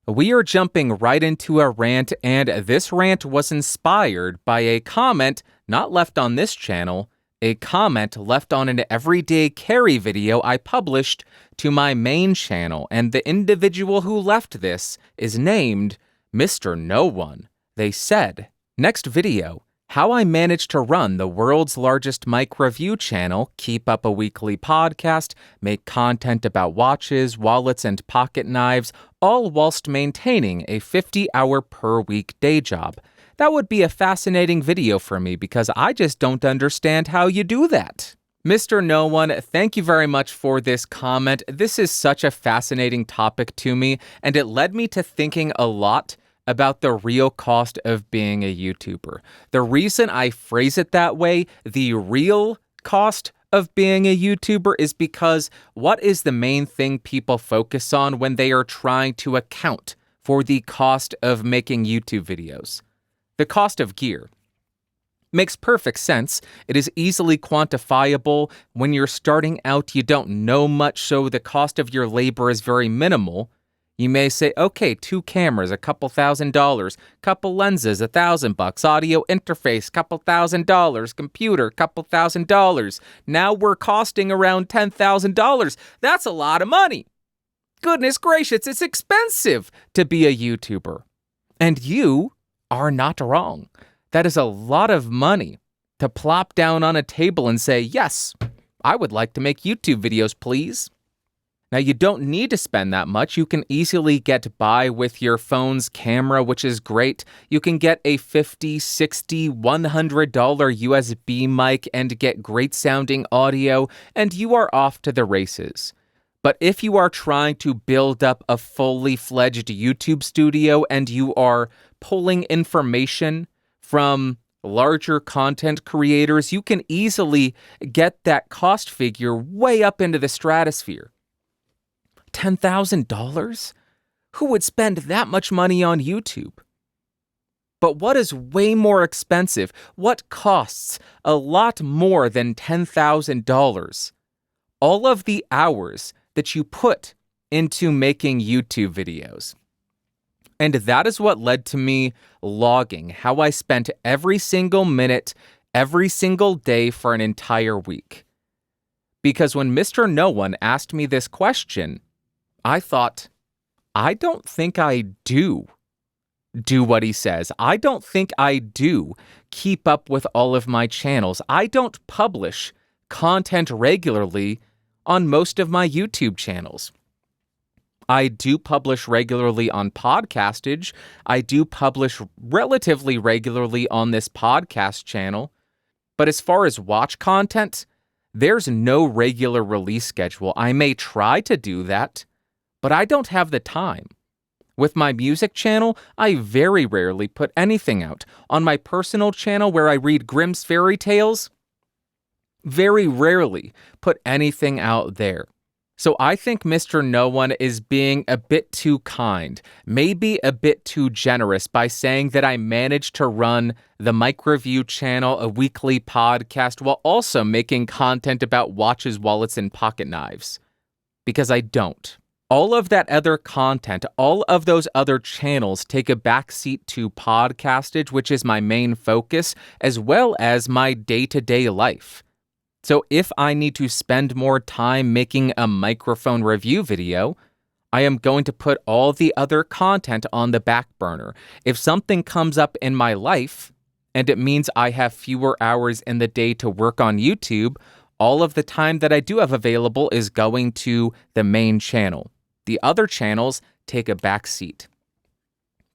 We are jumping right into a rant, and this rant was inspired by a comment not left on this channel, a comment left on an everyday carry video I published to my main channel, and the individual who left this is named Mr. No One. They said, "Next video, how I managed to run the world's largest mic review channel, keep up a weekly podcast, make content about watches, wallets, and pocket knives, all whilst maintaining a 50-hour per week day job." That would be a fascinating video for me because I just don't understand how you do that. Mr. No One, thank you very much for this comment. This is such a fascinating topic to me, and it led me to thinking a lot about the real cost of being a YouTuber. The reason I phrase it that way, the real cost of being a YouTuber, is because what is the main thing people focus on when they are trying to account for the cost of making YouTube videos? The cost of gear. Makes perfect sense. It is easily quantifiable. When you're starting out, you don't know much, so the cost of your labor is very minimal. You may say, okay, 2 cameras, a couple $1,000, couple lenses, $1,000, audio interface, couple $1,000, computer, couple $1,000. Now we're costing around $10,000. That's a lot of money. Goodness gracious, it's expensive to be a YouTuber. And you are not wrong. That is a lot of money to plop down on a table and say, yes, I would like to make YouTube videos, please. Now, you don't need to spend that much. You can easily get by with your phone's camera, which is great. You can get a $50, $60, $100 USB mic and get great sounding audio, and you are off to the races. But if you are trying to build up a fully fledged YouTube studio and you are pulling information from larger content creators, you can easily get that cost figure way up into the stratosphere. $10,000? Who would spend that much money on YouTube? But what is way more expensive? What costs a lot more than $10,000? All of the hours that you put into making YouTube videos. And that is what led to me logging how I spent every single minute, every single day for an entire week. Because when Mr. No One asked me this question, I thought, I don't think I do what he says. I don't think I do keep up with all of my channels. I don't publish content regularly on most of my YouTube channels. I do publish regularly on Podcastage. I do publish relatively regularly on this podcast channel. But as far as watch content, there's no regular release schedule. I may try to do that, but I don't have the time. With my music channel, I very rarely put anything out. On my personal channel where I read Grimm's fairy tales, very rarely put anything out there. So I think Mr. No One is being a bit too kind, maybe a bit too generous by saying that I managed to run the Mic Review channel, a weekly podcast, while also making content about watches, wallets, and pocket knives. Because I don't. All of that other content, all of those other channels take a backseat to Podcastage, which is my main focus, as well as my day-to-day life. So if I need to spend more time making a microphone review video, I am going to put all the other content on the back burner. If something comes up in my life, and it means I have fewer hours in the day to work on YouTube, all of the time that I do have available is going to the main channel. The other channels take a back seat.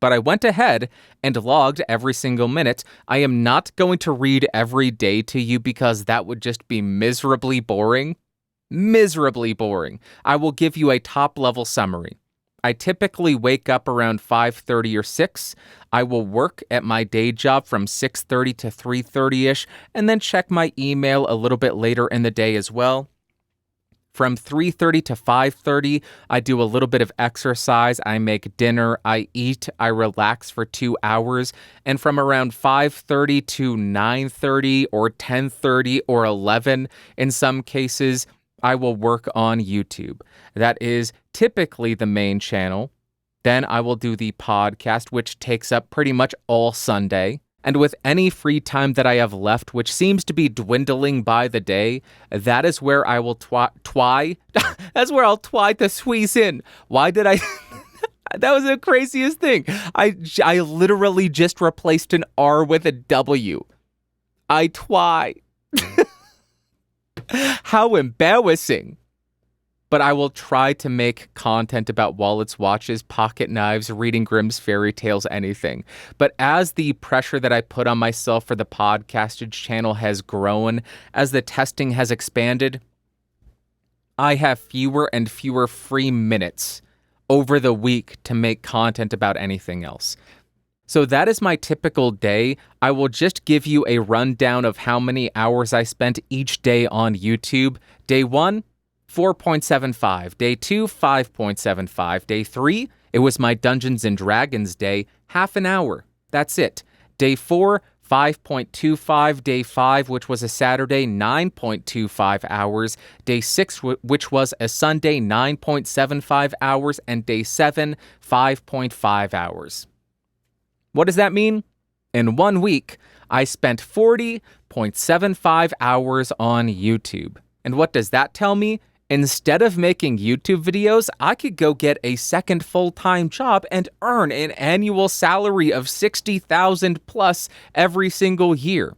But I went ahead and logged every single minute. I am not going to read every day to you because that would just be miserably boring. Miserably boring. I will give you a top-level summary. I typically wake up around 5:30 or 6. I will work at my day job from 6:30 to 3:30-ish, and then check my email a little bit later in the day as well. From 3:30 to 5:30, I do a little bit of exercise, I make dinner, I eat, I relax for 2 hours, and from around 5:30 to 9:30 or 10:30 or 11, in some cases, I will work on YouTube. That is typically the main channel. Then I will do the podcast, which takes up pretty much all Sunday. And with any free time that I have left, which seems to be dwindling by the day, that is where I will that's where I'll try to squeeze in. Why did I? That was the craziest thing. I literally just replaced an R with a W. I try. How embarrassing. But I will try to make content about wallets, watches, pocket knives, reading Grimm's fairy tales, anything. But as the pressure that I put on myself for the podcastage channel has grown, as the testing has expanded, I have fewer and fewer free minutes over the week to make content about anything else. So that is my typical day. I will just give you a rundown of how many hours I spent each day on YouTube. Day 1, 4.75. Day 2, 5.75. Day 3, it was my Dungeons and Dragons day, half an hour. That's it. Day 4, 5.25. Day 5, which was a Saturday, 9.25 hours. Day 6, which was a Sunday, 9.75 hours. And day 7, 5.5 hours. What does that mean? In 1 week, I spent 40.75 hours on YouTube. And what does that tell me? Instead of making YouTube videos, I could go get a second full-time job and earn an annual salary of $60,000 plus every single year.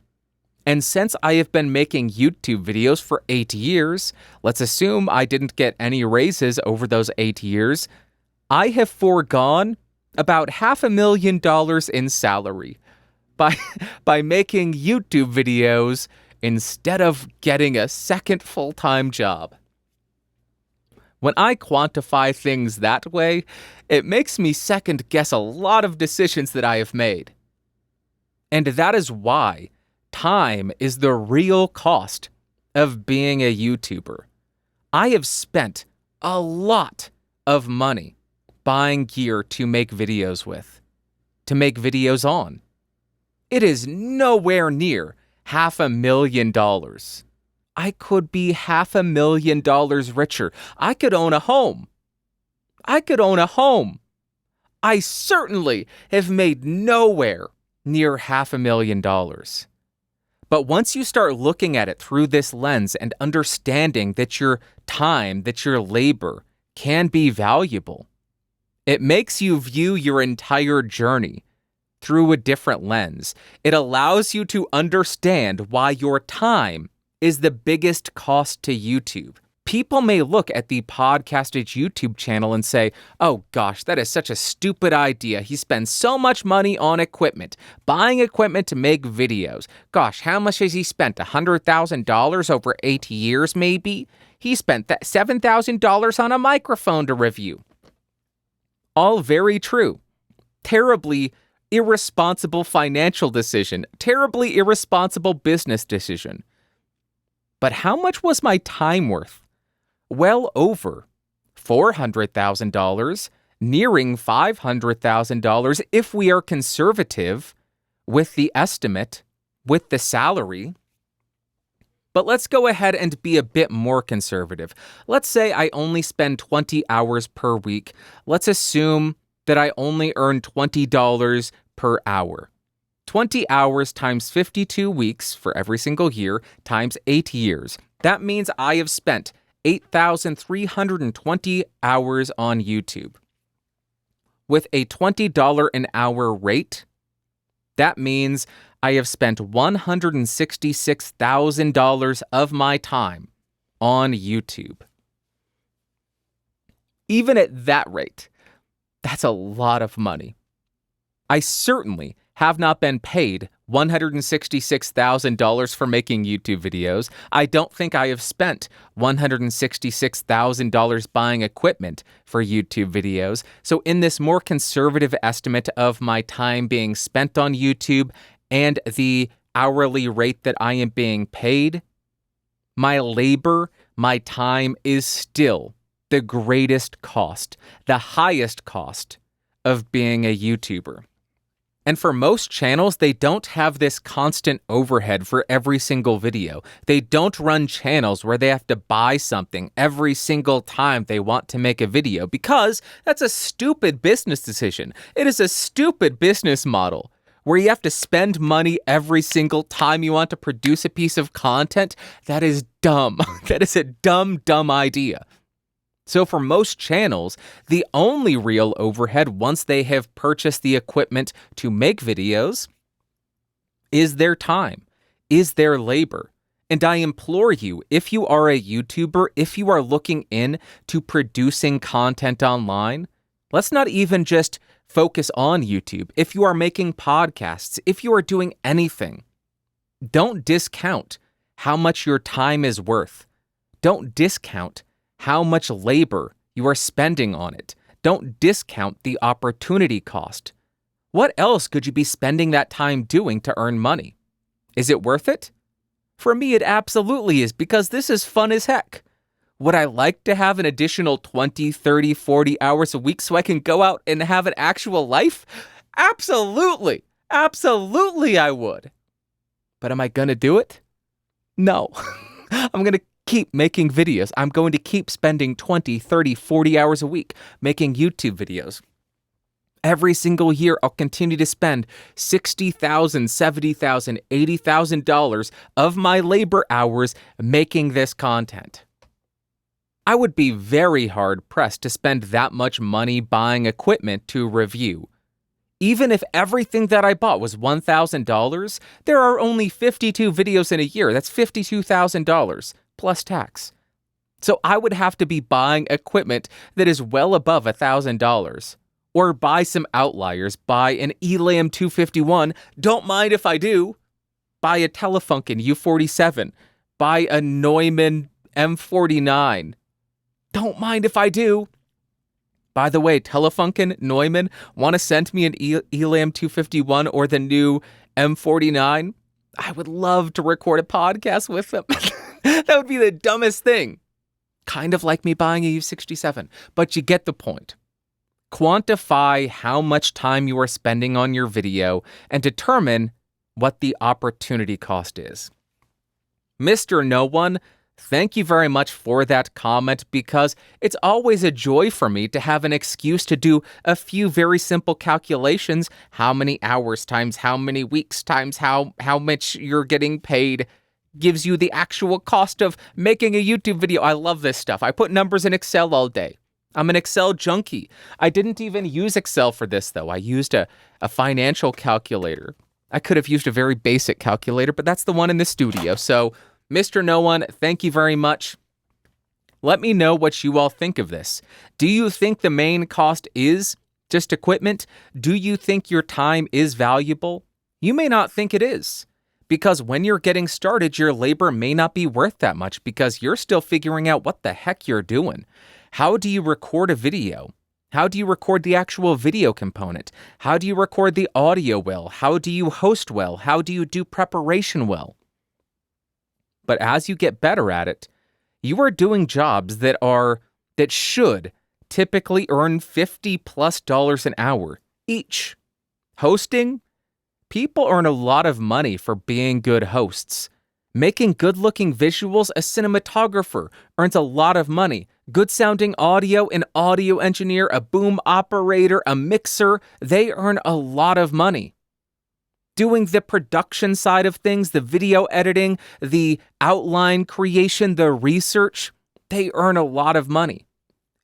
And since I have been making YouTube videos for 8 years, let's assume I didn't get any raises over those 8 years, I have foregone about $500,000 in salary by making YouTube videos instead of getting a second full-time job. When I quantify things that way, it makes me second-guess a lot of decisions that I have made. And that is why time is the real cost of being a YouTuber. I have spent a lot of money buying gear to make videos with, to make videos on. It is nowhere near $500,000. I could be $500,000 richer. I could own a home. I certainly have made nowhere near $500,000. But once you start looking at it through this lens and understanding that your time, that your labor can be valuable, it makes you view your entire journey through a different lens. It allows you to understand why your time is the biggest cost to YouTube. People may look at the Podcastage YouTube channel and say, oh gosh, that is such a stupid idea. He spends so much money on equipment, buying equipment to make videos. Gosh, how much has he spent? $100,000 over 8 years maybe? He spent that $7,000 on a microphone to review. All very true. Terribly irresponsible financial decision. Terribly irresponsible business decision. But how much was my time worth? Well over $400,000, nearing $500,000 if we are conservative with the estimate, with the salary. But let's go ahead and be a bit more conservative. Let's say I only spend 20 hours per week. Let's assume that I only earn $20 per hour. 20 hours times 52 weeks for every single year times 8 years. That means I have spent 8,320 hours on YouTube. With a $20 an hour rate, that means I have spent $166,000 of my time on YouTube. Even at that rate, that's a lot of money. I certainly have not been paid $166,000 for making YouTube videos. I don't think I have spent $166,000 buying equipment for YouTube videos. So in this more conservative estimate of my time being spent on YouTube and the hourly rate that I am being paid, my labor, my time is still the greatest cost, the highest cost of being a YouTuber. And for most channels, they don't have this constant overhead for every single video. They don't run channels where they have to buy something every single time they want to make a video, because that's a stupid business decision. It is a stupid business model where you have to spend money every single time you want to produce a piece of content. That is dumb. That is a dumb idea. So for most channels, the only real overhead once they have purchased the equipment to make videos is their time, is their labor. And I implore you, if you are a YouTuber, if you are looking into producing content online, let's not even just focus on YouTube. If you are making podcasts, if you are doing anything, don't discount how much your time is worth. Don't discount how much labor you are spending on it. Don't discount the opportunity cost. What else could you be spending that time doing to earn money? Is it worth it? For me, it absolutely is, because this is fun as heck. Would I like to have an additional 20, 30, 40 hours a week so I can go out and have an actual life? Absolutely. Absolutely I would. But am I going to do it? No. I'm going to keep making videos. I'm going to keep spending 20, 30, 40 hours a week making YouTube videos. Every single year, I'll continue to spend $60,000, $70,000, $80,000 of my labor hours making this content. I would be very hard-pressed to spend that much money buying equipment to review. Even if everything that I bought was $1,000, there are only 52 videos in a year. That's $52,000 plus tax. So I would have to be buying equipment that is well above $1,000. Or buy some outliers. Buy an Elam 251. Don't mind if I do. Buy a Telefunken U47. Buy a Neumann M49. Don't mind if I do. By the way, Telefunken, Neumann, want to send me an Elam 251 or the new M49? I would love to record a podcast with them. That would be the dumbest thing. Kind of like me buying a U67, but you get the point. Quantify how much time you are spending on your video and determine what the opportunity cost is. Mr. No One, thank you very much for that comment, because it's always a joy for me to have an excuse to do a few very simple calculations. How many hours times how many weeks times how much you're getting paid gives you the actual cost of making a YouTube video. I love this stuff. I put numbers in Excel all day. I'm an Excel junkie. I didn't even use Excel for this, though. I used a financial calculator. I could have used a very basic calculator, but that's the one in the studio. So, Mr. No One, thank you very much. Let me know what you all think of this. Do you think the main cost is just equipment? Do you think your time is valuable? You may not think it is, because when you're getting started, your labor may not be worth that much because you're still figuring out what the heck you're doing. How do you record a video? How do you record the actual video component? How do you record the audio well? How do you host well? How do you do preparation well? But as you get better at it, you are doing jobs that should typically earn $50+ an hour each. Hosting? People earn a lot of money for being good hosts. Making good-looking visuals, a cinematographer earns a lot of money. Good-sounding audio, an audio engineer, a boom operator, a mixer, they earn a lot of money. Doing the production side of things, the video editing, the outline creation, the research, they earn a lot of money.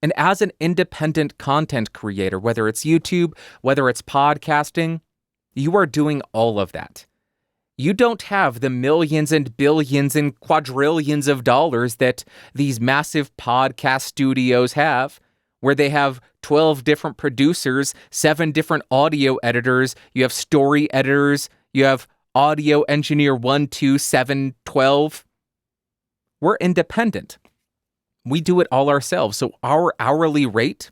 And as an independent content creator, whether it's YouTube, whether it's podcasting, you are doing all of that. You don't have the millions and billions and quadrillions of dollars that these massive podcast studios have, where they have 12 different producers, 7 different audio editors, you have story editors, you have audio engineer 1, 2, 7, 12. We're independent. We do it all ourselves, so our hourly rate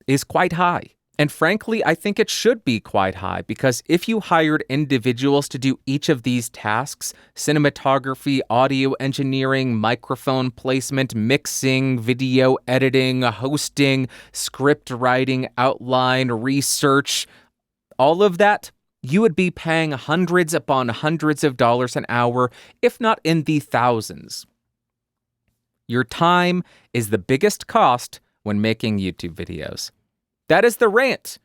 is quite high. And frankly, I think it should be quite high, because if you hired individuals to do each of these tasks, cinematography, audio engineering, microphone placement, mixing, video editing, hosting, script writing, outline, research, all of that, you would be paying hundreds upon hundreds of dollars an hour, if not in the thousands. Your time is the biggest cost when making YouTube videos. That is the rant.